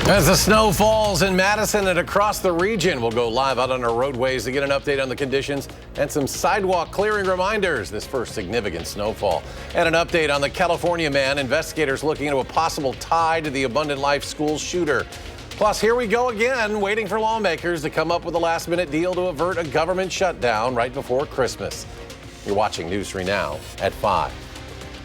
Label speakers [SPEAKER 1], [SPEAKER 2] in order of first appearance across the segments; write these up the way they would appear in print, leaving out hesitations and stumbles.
[SPEAKER 1] As the snow falls in Madison and across the region, we'll go live out on our roadways to get an update on the conditions and some sidewalk clearing reminders this first significant snowfall. And an update on the California man. Investigators looking into a possible tie to the Abundant Life school shooter. Plus, here we go again, waiting for lawmakers to come up with a last-minute deal to avert a government shutdown right before Christmas. You're watching News 3 Now at 5.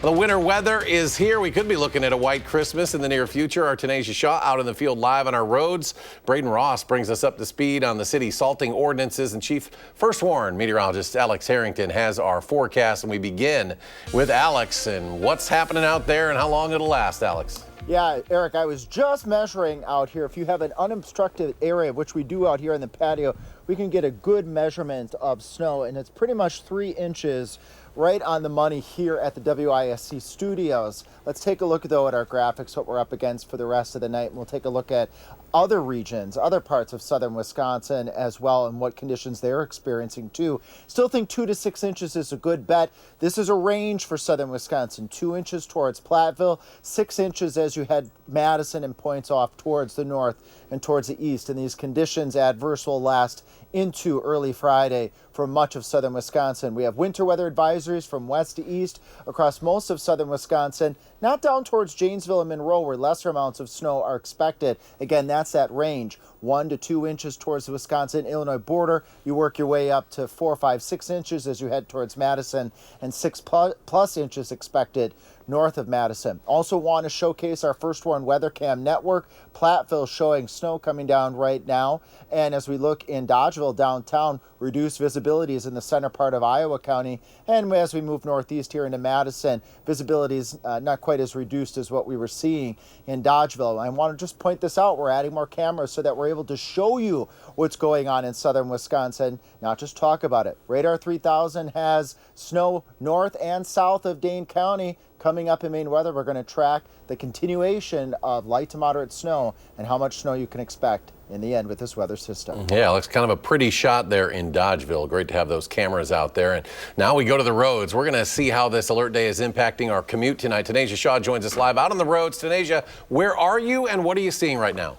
[SPEAKER 1] The winter weather is here. We could be looking at a white Christmas in the near future. Our Tanisha Shaw out in the field live on our roads. Braden Ross brings us up to speed on the city salting ordinances, and Chief First Warn meteorologist Alex Harrington has our forecast. And we begin with Alex and what's happening out there and how long it'll last, Alex.
[SPEAKER 2] Yeah, Eric, I was just measuring out here. If you have an unobstructed area, which we do out here in the patio, we can get a good measurement of snow, and it's pretty much 3 inches right on the money here at the WISC studios. Let's take a look, though, at our graphics, what we're up against for the rest of the night. And we'll take a look at other regions, other parts of southern Wisconsin as well, and what conditions they're experiencing, too. Still think 2 to 6 inches is a good bet. This is a range for southern Wisconsin. 2 inches towards Platteville, 6 inches as you head Madison and points off towards the north and towards the east. And these conditions adverse will last into early Friday for much of southern Wisconsin. We have winter weather advisories from west to east across most of southern Wisconsin, not down towards Janesville and Monroe where lesser amounts of snow are expected. Again, that's that range, 1 to 2 inches towards the Wisconsin-Illinois border. You work your way up to 4, 5, 6 inches as you head towards Madison, and 6 plus inches expected north of Madison. Also want to showcase our First Warn Weather Cam network. Platteville showing snow coming down right now. And as we look in Dodgeville downtown, reduced visibility is in the center part of Iowa County. And as we move northeast here into Madison, visibility is not quite as reduced as what we were seeing in Dodgeville. I want to just point this out. We're adding more cameras so that we're able to show you what's going on in southern Wisconsin, not just talk about it. Radar 3000 has snow north and south of Dane County. Coming up in Maine weather, we're going to track the continuation of light to moderate snow and how much snow you can expect in the end with this weather system.
[SPEAKER 1] Yeah, looks kind of a pretty shot there in Dodgeville. Great to have those cameras out there. And now we go to the roads. We're going to see how this alert day is impacting our commute tonight. Tanisha Shaw joins us live out on the roads. Tanisha, where are you and what are you seeing right now?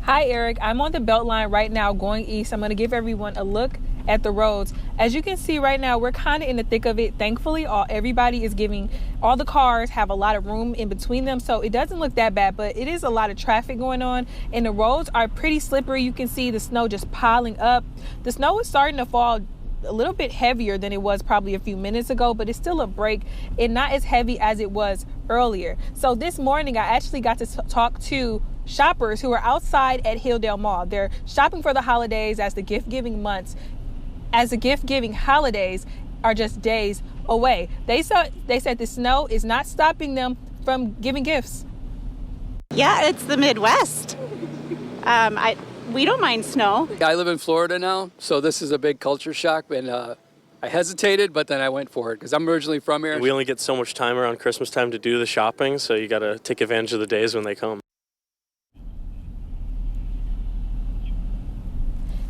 [SPEAKER 3] Hi, Eric. I'm on the Beltline right now going east. I'm going to give everyone a look at the roads. As you can see right now, we're kind of in the thick of it. Thankfully, everybody is all the cars have a lot of room in between them, so it doesn't look that bad, but it is a lot of traffic going on, and the roads are pretty slippery. You can see the snow just piling up. The snow is starting to fall a little bit heavier than it was probably a few minutes ago, but it's still a break and not as heavy as it was earlier. So this morning, I actually got to talk to shoppers who are outside at Hilldale Mall. They're shopping for the holidays as the gift-giving holidays are just days away. They said the snow is not stopping them from giving gifts.
[SPEAKER 4] Yeah, it's the Midwest. We don't mind snow.
[SPEAKER 5] I live in Florida now, so this is a big culture shock, and I hesitated, but then I went for it because I'm originally from here.
[SPEAKER 6] We only get so much time around Christmas time to do the shopping, so you got to take advantage of the days when they come.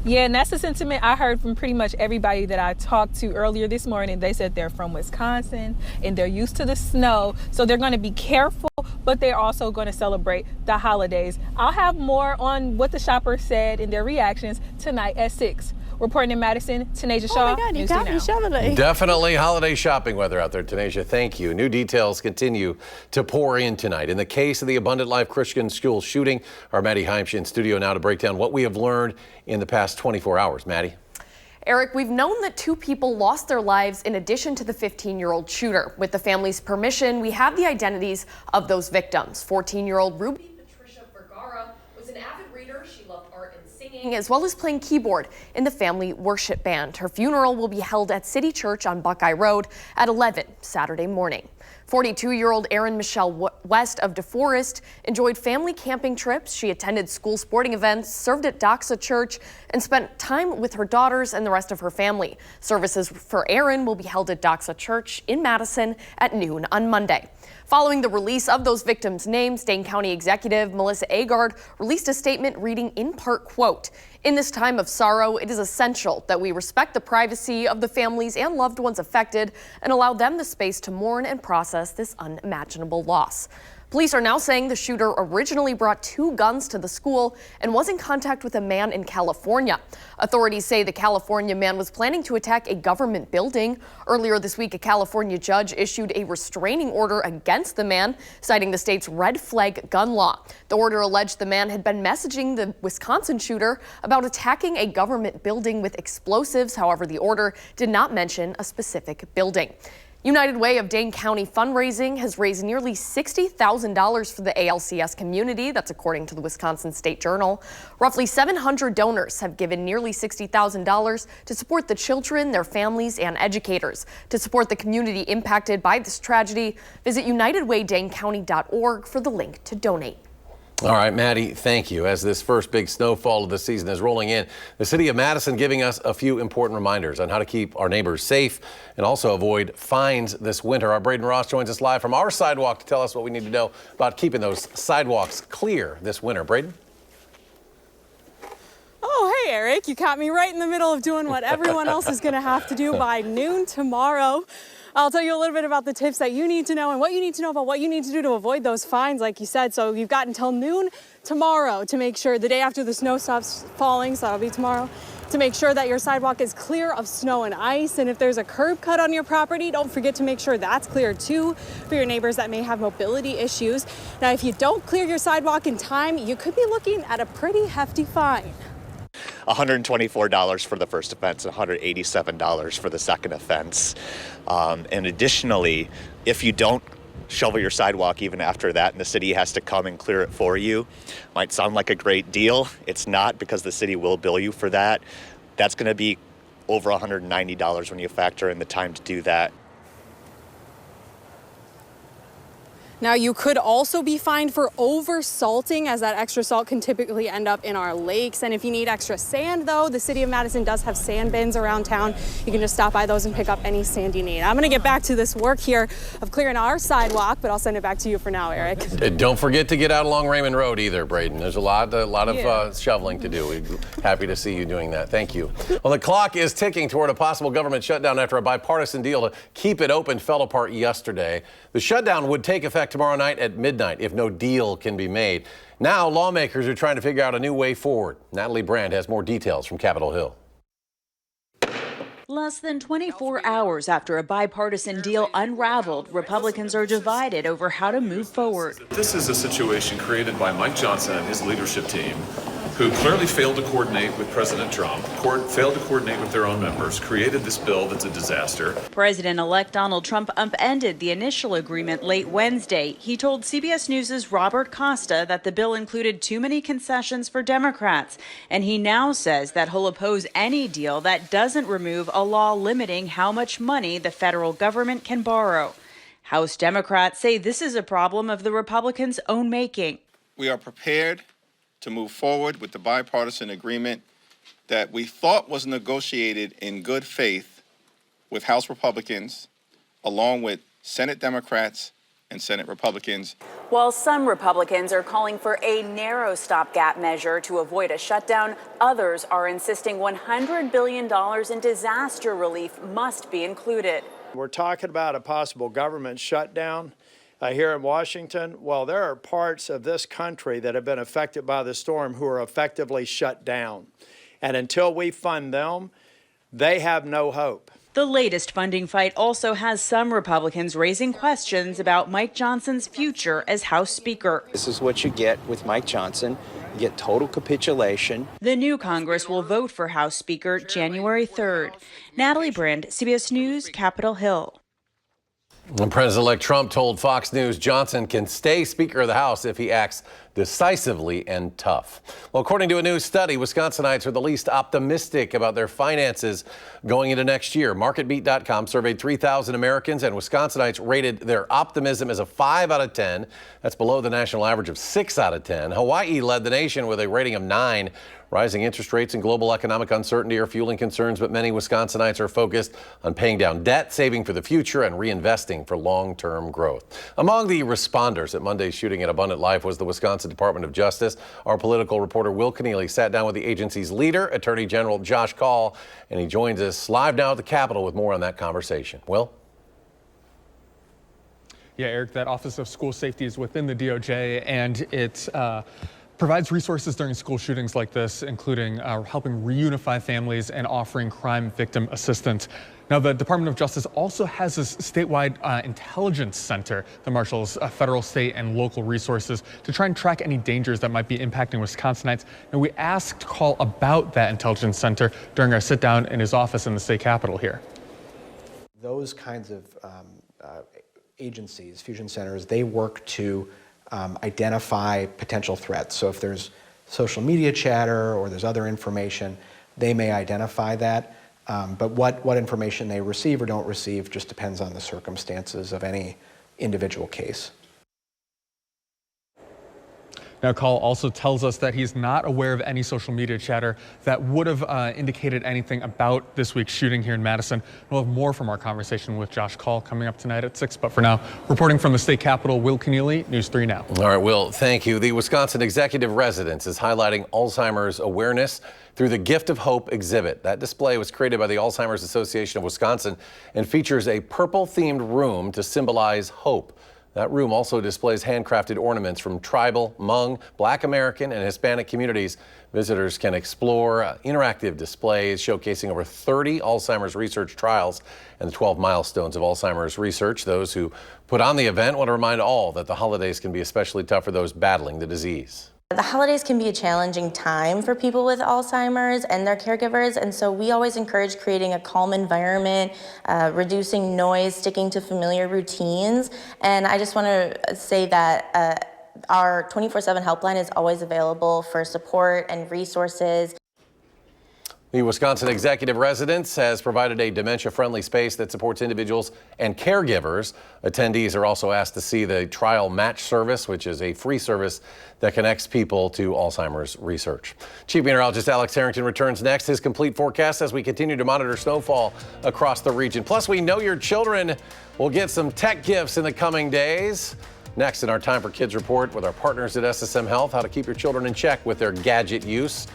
[SPEAKER 3] Yeah, and that's the sentiment I heard from pretty much everybody that I talked to earlier this morning. They said they're from Wisconsin and they're used to the snow, so they're going to be careful, but they're also going to celebrate the holidays. I'll have more on what the shoppers said and their reactions tonight at 6. Reporting in Madison, Tanisha Shaw.
[SPEAKER 4] Oh my God, you got me shoveling.
[SPEAKER 1] Definitely holiday shopping weather out there, Tanisha. Thank you. New details continue to pour in tonight. In the case of the Abundant Life Christian School shooting, our Maddie Heimsch in studio now to break down what we have learned in the past 24 hours. Maddie.
[SPEAKER 7] Eric, we've known that 2 people lost their lives in addition to the 15-year-old shooter. With the family's permission, we have the identities of those victims. 14-year-old Ruby was an avid reader. She loved art and singing, as well as playing keyboard in the family worship band. Her funeral will be held at City Church on Buckeye Road at 11 Saturday morning. 42-year-old Erin Michelle West of DeForest enjoyed family camping trips. She attended school sporting events, served at Doxa Church, and spent time with her daughters and the rest of her family. Services for Erin will be held at Doxa Church in Madison at noon on Monday. Following the release of those victims' names, Dane County Executive Melissa Agard released a statement reading in part, quote, "In this time of sorrow, it is essential that we respect the privacy of the families and loved ones affected and allow them the space to mourn and process this unimaginable loss." Police are now saying the shooter originally brought 2 guns to the school and was in contact with a man in California. Authorities say the California man was planning to attack a government building. Earlier this week, a California judge issued a restraining order against the man, citing the state's red flag gun law. The order alleged the man had been messaging the Wisconsin shooter about attacking a government building with explosives. However, the order did not mention a specific building. United Way of Dane County Fundraising has raised nearly $60,000 for the ALCS community. That's according to the Wisconsin State Journal. Roughly 700 donors have given nearly $60,000 to support the children, their families, and educators. To support the community impacted by this tragedy, visit unitedwaydanecounty.org for the link to donate.
[SPEAKER 1] All right, Maddie, thank you. As this first big snowfall of the season is rolling in, the city of Madison giving us a few important reminders on how to keep our neighbors safe and also avoid fines this winter. Our Braden Ross joins us live from our sidewalk to tell us what we need to know about keeping those sidewalks clear this winter. Braden?
[SPEAKER 8] Oh, hey, Eric, you caught me right in the middle of doing what everyone else is going to have to do by noon tomorrow. I'll tell you a little bit about the tips that you need to know and what you need to know about what you need to do to avoid those fines, like you said. So you've got until noon tomorrow to make sure, the day after the snow stops falling, so that'll be tomorrow, to make sure that your sidewalk is clear of snow and ice. And if there's a curb cut on your property, don't forget to make sure that's clear too for your neighbors that may have mobility issues. Now, if you don't clear your sidewalk in time, you could be looking at a pretty hefty fine.
[SPEAKER 9] $124 for the first offense, $187 for the second offense. And additionally, if you don't shovel your sidewalk even after that and the city has to come and clear it for you, might sound like a great deal. It's not, because the city will bill you for that. That's going to be over $190 when you factor in the time to do that.
[SPEAKER 8] Now, you could also be fined for over-salting, as that extra salt can typically end up in our lakes. And if you need extra sand, though, the city of Madison does have sand bins around town. You can just stop by those and pick up any sand you need. I'm going to get back to this work here of clearing our sidewalk, but I'll send it back to you for now, Eric.
[SPEAKER 1] Don't forget to get out along Raymond Road either, Braden. There's a lot of shoveling to do. We're happy to see you doing that. Thank you. Well, the clock is ticking toward a possible government shutdown after a bipartisan deal to keep it open fell apart yesterday. The shutdown would take effect tomorrow night at midnight if no deal can be made. Now lawmakers are trying to figure out a new way forward. Natalie Brand has more details from Capitol Hill.
[SPEAKER 10] Less than 24 hours after a bipartisan deal unraveled, Republicans are divided over how to move forward.
[SPEAKER 11] This is a situation created by Mike Johnson and his leadership team, who clearly failed to coordinate with President Trump, failed to coordinate with their own members, created this bill that's a disaster.
[SPEAKER 10] President-elect Donald Trump upended the initial agreement late Wednesday. He told CBS News' Robert Costa that the bill included too many concessions for Democrats, and he now says that he'll oppose any deal that doesn't remove a law limiting how much money the federal government can borrow. House Democrats say this is a problem of the Republicans' own making.
[SPEAKER 12] We are prepared to move forward with the bipartisan agreement that we thought was negotiated in good faith with House Republicans, along with Senate Democrats and Senate Republicans.
[SPEAKER 10] While some Republicans are calling for a narrow stopgap measure to avoid a shutdown, others are insisting $100 billion in disaster relief must be included.
[SPEAKER 13] We're talking about a possible government shutdown here in Washington. Well, there are parts of this country that have been affected by the storm who are effectively shut down. And until we fund them, they have no hope.
[SPEAKER 10] The latest funding fight also has some Republicans raising questions about Mike Johnson's future as House Speaker.
[SPEAKER 14] This is what you get with Mike Johnson. You get total capitulation.
[SPEAKER 10] The new Congress will vote for House Speaker January 3rd. Natalie Brand, CBS News, Capitol Hill.
[SPEAKER 1] President-elect Trump told Fox News Johnson can stay Speaker of the House if he acts decisively and tough. Well, according to a new study, Wisconsinites are the least optimistic about their finances going into next year. MarketBeat.com surveyed 3,000 Americans, and Wisconsinites rated their optimism as a 5 out of 10. That's below the national average of 6 out of 10. Hawaii led the nation with a rating of 9. Rising interest rates and global economic uncertainty are fueling concerns, but many Wisconsinites are focused on paying down debt, saving for the future, and reinvesting for long-term growth. Among the responders at Monday's shooting at Abundant Life was the Wisconsin Department of Justice. Our political reporter Will Keneally sat down with the agency's leader, Attorney General Josh Kaul, and he joins us live now at the Capitol with more on that conversation. Will?
[SPEAKER 15] Yeah, Eric, that Office of School Safety is within the DOJ, and it provides resources during school shootings like this, including helping reunify families and offering crime victim assistance. Now, the Department of Justice also has a statewide intelligence center that marshals federal, state, and local resources to try and track any dangers that might be impacting Wisconsinites. And we asked Call about that intelligence center during our sit down in his office in the state capitol here.
[SPEAKER 14] Those kinds of agencies, fusion centers, they work to identify potential threats. So if there's social media chatter or there's other information, they may identify that. But what information they receive or don't receive just depends on the circumstances of any individual case.
[SPEAKER 15] Now, Call also tells us that he's not aware of any social media chatter that would have indicated anything about this week's shooting here in Madison. We'll have more from our conversation with Josh Call coming up tonight at 6. But for now, reporting from the state capitol, Will Keneally, News 3 Now.
[SPEAKER 1] All right, Will, thank you. The Wisconsin Executive Residence is highlighting Alzheimer's awareness through the Gift of Hope exhibit. That display was created by the Alzheimer's Association of Wisconsin and features a purple-themed room to symbolize hope. That room also displays handcrafted ornaments from tribal, Hmong, Black American, and Hispanic communities. Visitors can explore interactive displays showcasing over 30 Alzheimer's research trials and the 12 milestones of Alzheimer's research. Those who put on the event want to remind all that the holidays can be especially tough for those battling the disease.
[SPEAKER 16] The holidays can be a challenging time for people with Alzheimer's and their caregivers, and so we always encourage creating a calm environment, reducing noise, sticking to familiar routines. And I just want to say that our 24/7 helpline is always available for support and resources.
[SPEAKER 1] The Wisconsin Executive Residence has provided a dementia-friendly space that supports individuals and caregivers. Attendees are also asked to see the Trial Match Service, which is a free service that connects people to Alzheimer's research. Chief Meteorologist Alex Harrington returns next. His complete forecast as we continue to monitor snowfall across the region. Plus, we know your children will get some tech gifts in the coming days. Next in our Time for Kids report with our partners at SSM Health, how to keep your children in check with their gadget use.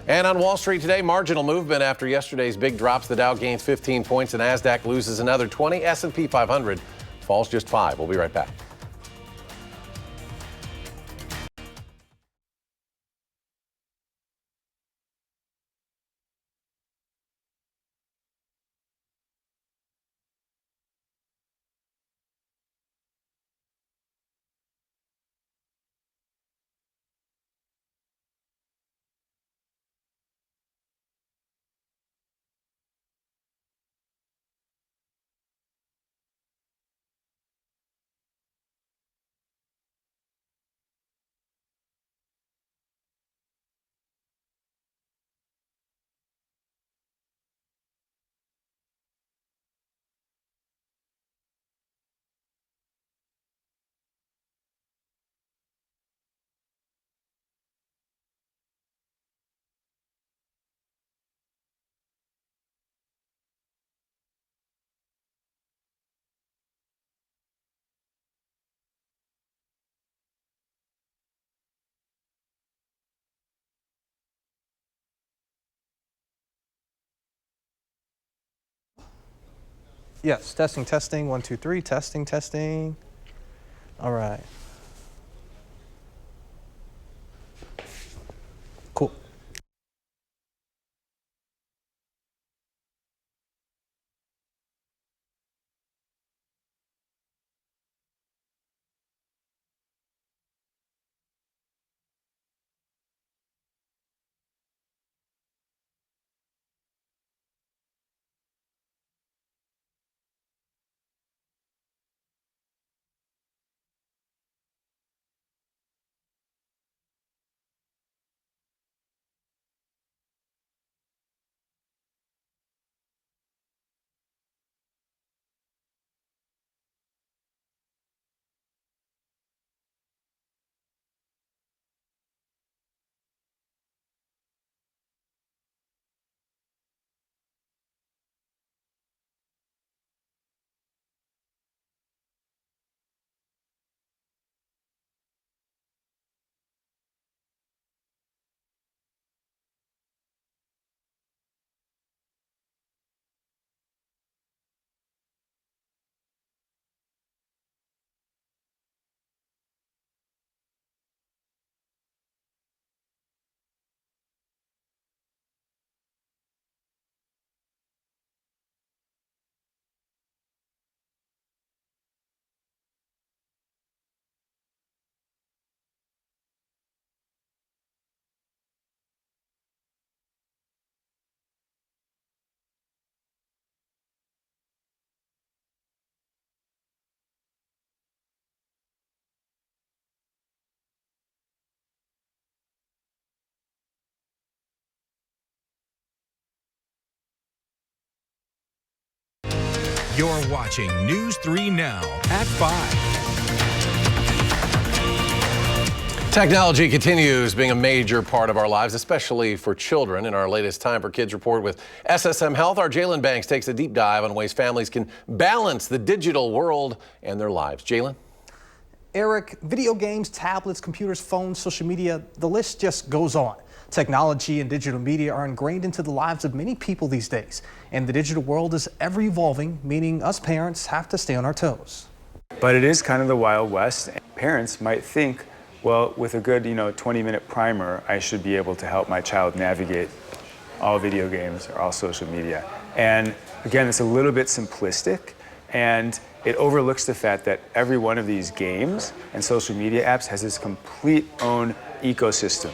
[SPEAKER 1] And on Wall Street today, marginal movement after yesterday's big drops. The Dow gains 15 points, the NASDAQ loses another 20. S&P 500 falls just 5. We'll be right back.
[SPEAKER 17] Yes, testing, 1, 2, 3, testing. All right. Cool.
[SPEAKER 18] You're watching News 3 Now at 5.
[SPEAKER 1] Technology continues being a major part of our lives, especially for children. In our latest Time for Kids report with SSM Health, our Jalen Banks takes a deep dive on ways families can balance the digital world and their lives. Jalen?
[SPEAKER 17] Eric, video games, tablets, computers, phones, social media, the list just goes on. Technology and digital media are ingrained into the lives of many people these days, and the digital world is ever evolving, meaning us parents have to stay on our toes.
[SPEAKER 19] But it is kind of the Wild West. Parents might think, well, with a good, 20-minute primer, I should be able to help my child navigate all video games or all social media. And again, it's a little bit simplistic, and it overlooks the fact that every one of these games and social media apps has its complete own ecosystem.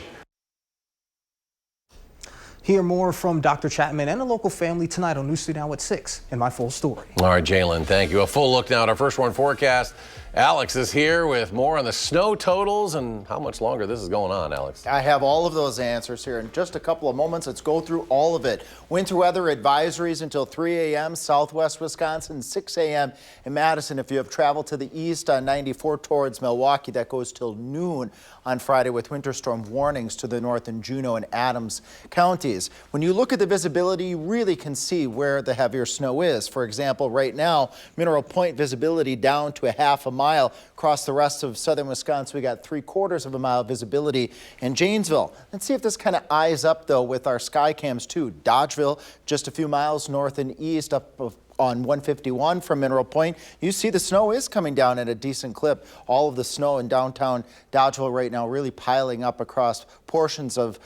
[SPEAKER 17] Hear more from Dr. Chapman and a local family tonight on News 3 Now at 6 in my full story.
[SPEAKER 1] All right, Jalen, thank you. A full look now at our first one forecast. Alex is here with more on the snow totals and how much longer this is going on, Alex.
[SPEAKER 2] I have all of those answers here in just a couple of moments. Let's go through all of it. Winter weather advisories until 3 a.m. Southwest Wisconsin, 6 a.m. in Madison. If you have traveled to the east on 94 towards Milwaukee, that goes till noon on Friday with winter storm warnings to the north in Juneau and Adams counties. When you look at the visibility, you really can see where the heavier snow is. For example, right now, Mineral Point visibility down to a half a mile. Across the rest of southern Wisconsin, we got 3/4 of a mile visibility in Janesville. Let's see if this kind of eyes up, though, with our sky cams, too. Dodgeville, just a few miles north and east up on 151 from Mineral Point. You see the snow is coming down at a decent clip. All of the snow in downtown Dodgeville right now really piling up across portions of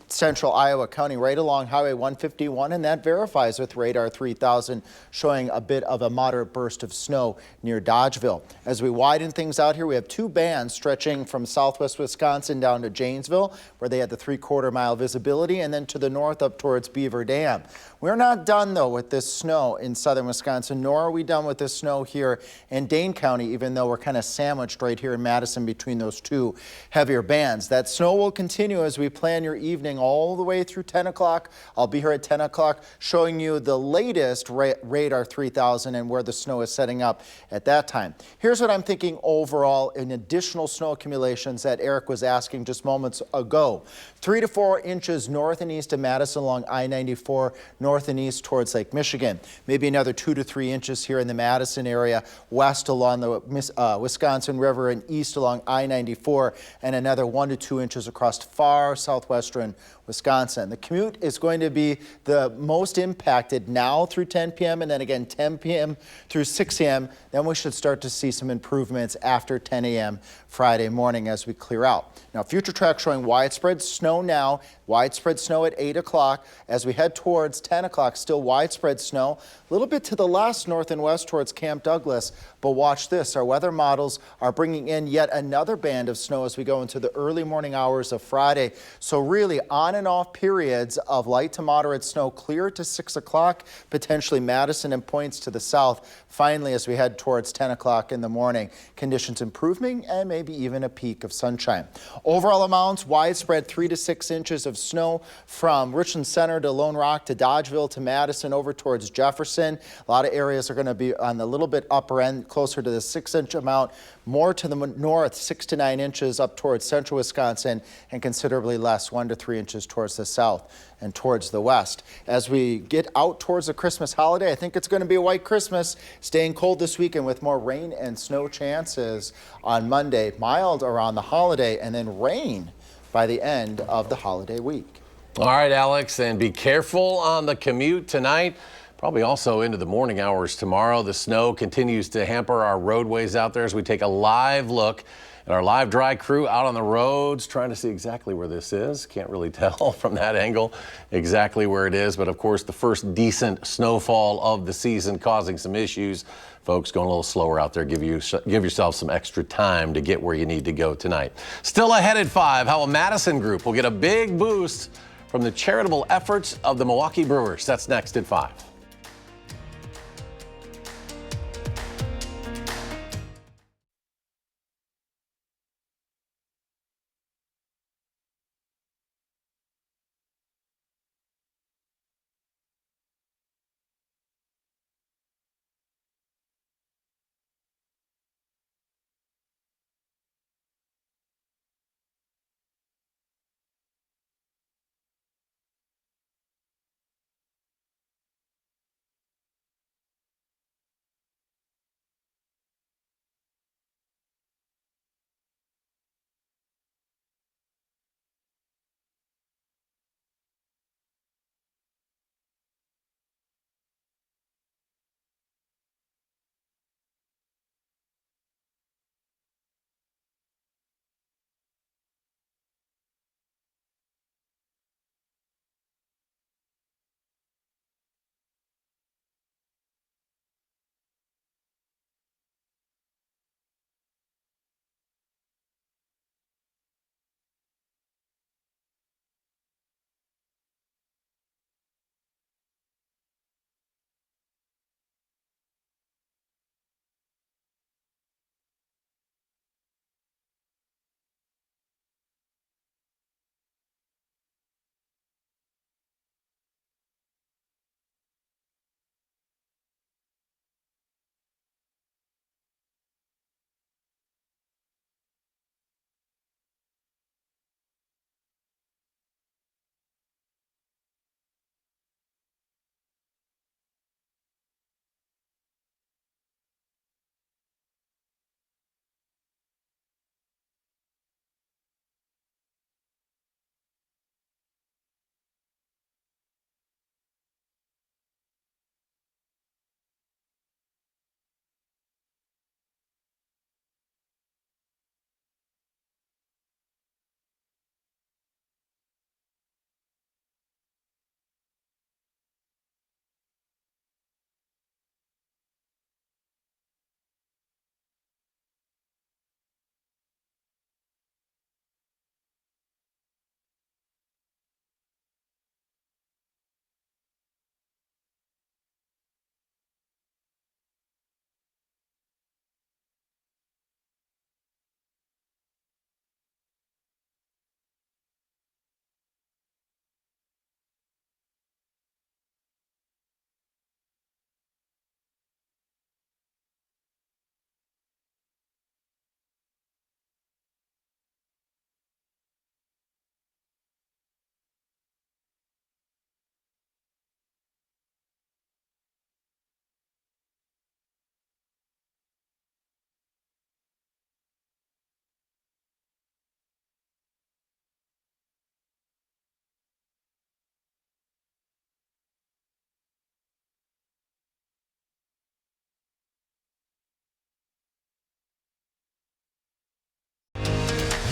[SPEAKER 2] central Iowa County right along Highway 151, and that verifies with radar 3000 showing a bit of a moderate burst of snow near Dodgeville. As we widen things out here, we have two bands stretching from southwest Wisconsin down to Janesville, where they had the 3/4 mile visibility, and then to the north up towards Beaver Dam. We're not done, though, with this snow in southern Wisconsin, nor are we done with this snow here in Dane County, even though we're kind of sandwiched right here in Madison between those two heavier bands. That snow will continue as we plan your evening all the way through 10 o'clock. I'll be here at 10 o'clock showing you the latest radar 3000 and where the snow is setting up at that time. Here's what I'm thinking overall in additional snow accumulations that Eric was asking just moments ago. 3 to 4 inches north and east of Madison along I-94, north and east towards Lake Michigan. Maybe another 2 to 3 inches here in the Madison area, west along the Wisconsin River and east along I-94, and another 1 to 2 inches across far southwestern Wisconsin. The commute is going to be the most impacted now through 10 p.m. and then again 10 p.m. through 6 a.m. Then we should start to see some improvements after 10 a.m. Friday morning as we clear out. Now, future track showing widespread snow now, widespread snow at 8 o'clock. As we head towards 10 o'clock, still widespread snow. A little bit to the last north and west towards Camp Douglas, but watch this. Our weather models are bringing in yet another band of snow as we go into the early morning hours of Friday. So really on and off periods of light to moderate snow clear to 6 o'clock, potentially Madison and points to the south. Finally, as we head towards 10 o'clock in the morning, conditions improving and maybe even a peak of sunshine. Overall amounts, widespread 3 to 6 inches of snow from Richland Center to Lone Rock to Dodgeville to Madison over towards Jefferson. A lot of areas are going to be on the little bit upper end, closer to the 6-inch amount. More to the north, 6 to 9 inches up towards central Wisconsin, and considerably less, 1 to 3 inches towards the south and towards the west. As we get out towards the Christmas holiday, I think it's going to be a white Christmas. Staying cold this weekend with more rain and snow chances on Monday, mild around the holiday, and then rain by the end of the holiday week.
[SPEAKER 1] All right, Alex, and be careful on the commute tonight. Probably also into the morning hours tomorrow. The snow continues to hamper our roadways out there as we take a live look at our live dry crew out on the roads, trying to see exactly where this is. Can't really tell from that angle exactly where it is, but of course the first decent snowfall of the season causing some issues. Folks, going a little slower out there. Give yourself some extra time to get where you need to go tonight. Still ahead at 5, how a Madison group will get a big boost from the charitable efforts of the Milwaukee Brewers. That's next at 5.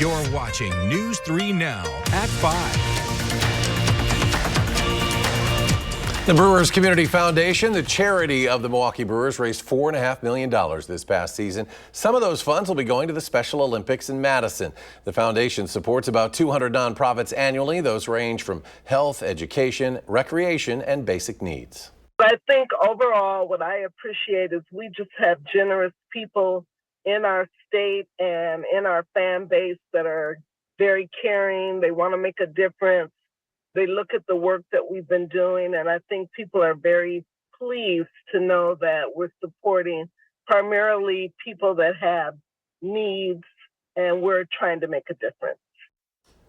[SPEAKER 18] You're watching News 3 Now at 5.
[SPEAKER 1] The Brewers Community Foundation, the charity of the Milwaukee Brewers, raised $4.5 million this past season. Some of those funds will be going to the Special Olympics in Madison. The foundation supports about 200 nonprofits annually. Those range from health, education, recreation, and basic needs.
[SPEAKER 20] I think overall what I appreciate is we just have generous people in our state and in our fan base that are very caring. They want to make a difference. They look at the work that we've been doing, and I think people are very pleased to know that we're supporting primarily people that have needs, and we're trying to make a difference.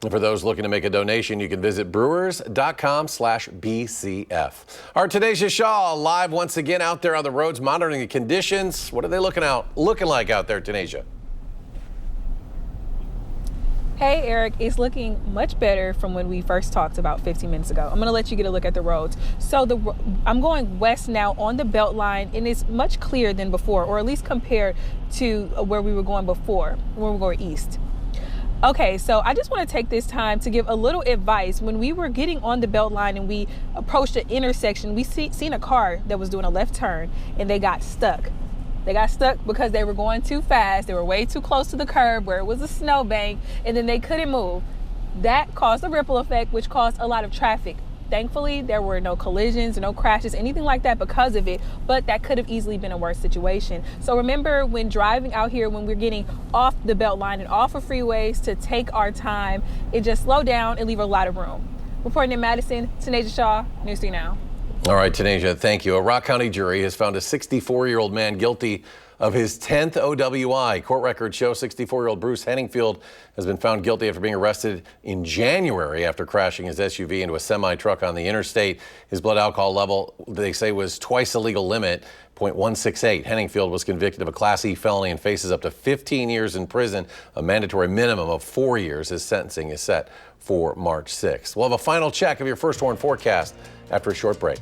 [SPEAKER 1] And for those looking to make a donation, you can visit brewers.com/BCF. Our Tanisha Shaw live once again out there on the roads monitoring the conditions. What are they looking like out there, Tanisha?
[SPEAKER 3] Hey Eric, it's looking much better from when we first talked about 15 minutes ago. I'm going to let you get a look at the roads. So I'm going west now on the Beltline, and it's much clearer than before, or at least compared to where we were going before, where we were going east. Okay, so I just want to take this time to give a little advice. When we were getting on the Beltline and we approached the intersection, we seen a car that was doing a left turn, and they got stuck. They got stuck because they were going too fast. They were way too close to the curb where it was a snowbank, and then they couldn't move. That caused a ripple effect, which caused a lot of traffic. Thankfully, there were no collisions, no crashes, anything like that because of it, but that could have easily been a worse situation. So remember, when driving out here, when we're getting off the Beltline and off of freeways, to take our time and just slow down and leave a lot of room. Reporting in Madison, Tanisha Shaw, News 3 Now.
[SPEAKER 1] All right, Tanisha, thank you. A Rock County jury has found a 64-year-old man guilty of his 10th OWI. Court records show 64-year-old Bruce Henningfield has been found guilty after being arrested in January after crashing his SUV into a semi-truck on the interstate. His blood alcohol level, they say, was twice the legal limit, 0.168. Henningfield was convicted of a Class E felony and faces up to 15 years in prison, a mandatory minimum of 4 years. His sentencing is set for March 6th. We'll have a final check of your first warn forecast after a short break.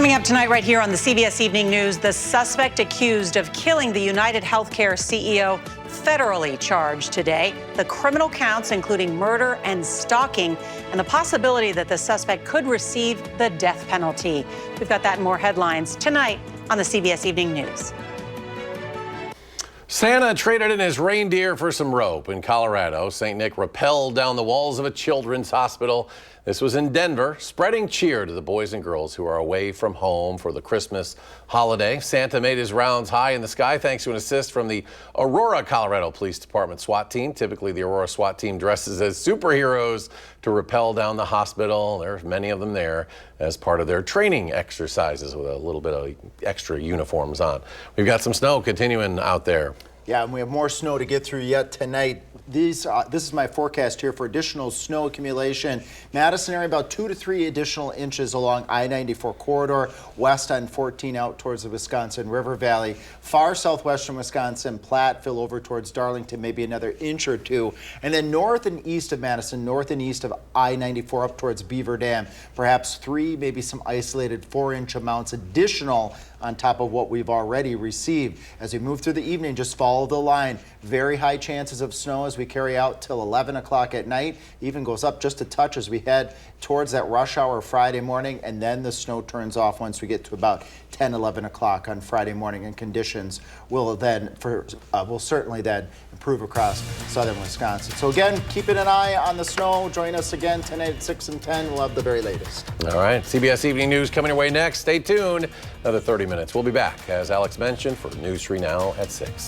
[SPEAKER 21] Coming up tonight right here on the CBS Evening News, the suspect accused of killing the United Healthcare CEO federally charged today. The criminal counts including murder and stalking, and the possibility that the suspect could receive the death penalty. We've got that and more headlines tonight on the CBS Evening News.
[SPEAKER 1] Santa traded in his reindeer for some rope. In Colorado, St. Nick rappelled down the walls of a children's hospital. This was in Denver, spreading cheer to the boys and girls who are away from home for the Christmas holiday. Santa made his rounds high in the sky thanks to an assist from the Aurora, Colorado Police Department SWAT team. Typically, the Aurora SWAT team dresses as superheroes to rappel down the hospital. There's many of them there as part of their training exercises with a little bit of extra uniforms on. We've got some snow continuing out there.
[SPEAKER 2] Yeah, and we have more snow to get through yet tonight. This is my forecast here for additional snow accumulation. Madison area about 2 to 3 additional inches along I-94 corridor, west on 14 out towards the Wisconsin River Valley. Far southwestern Wisconsin, Platteville over towards Darlington, maybe another inch or two. And then north and east of Madison, north and east of I-94 up towards Beaver Dam, perhaps 3, maybe some isolated 4-inch amounts additional on top of what we've already received. As we move through the evening, just follow the line. Very high chances of snow as we carry out till 11 o'clock at night. Even goes up just a touch as we head towards that rush hour Friday morning, and then the snow turns off once we get to about 10, 11 o'clock on Friday morning, and conditions will certainly then improve across southern Wisconsin. So again, keeping an eye on the snow. Join us again tonight at 6 and 10. We'll have the very latest.
[SPEAKER 1] All right, CBS Evening News coming your way next. Stay tuned. Another 30 minutes. We'll be back, as Alex mentioned, for News 3 Now at 6.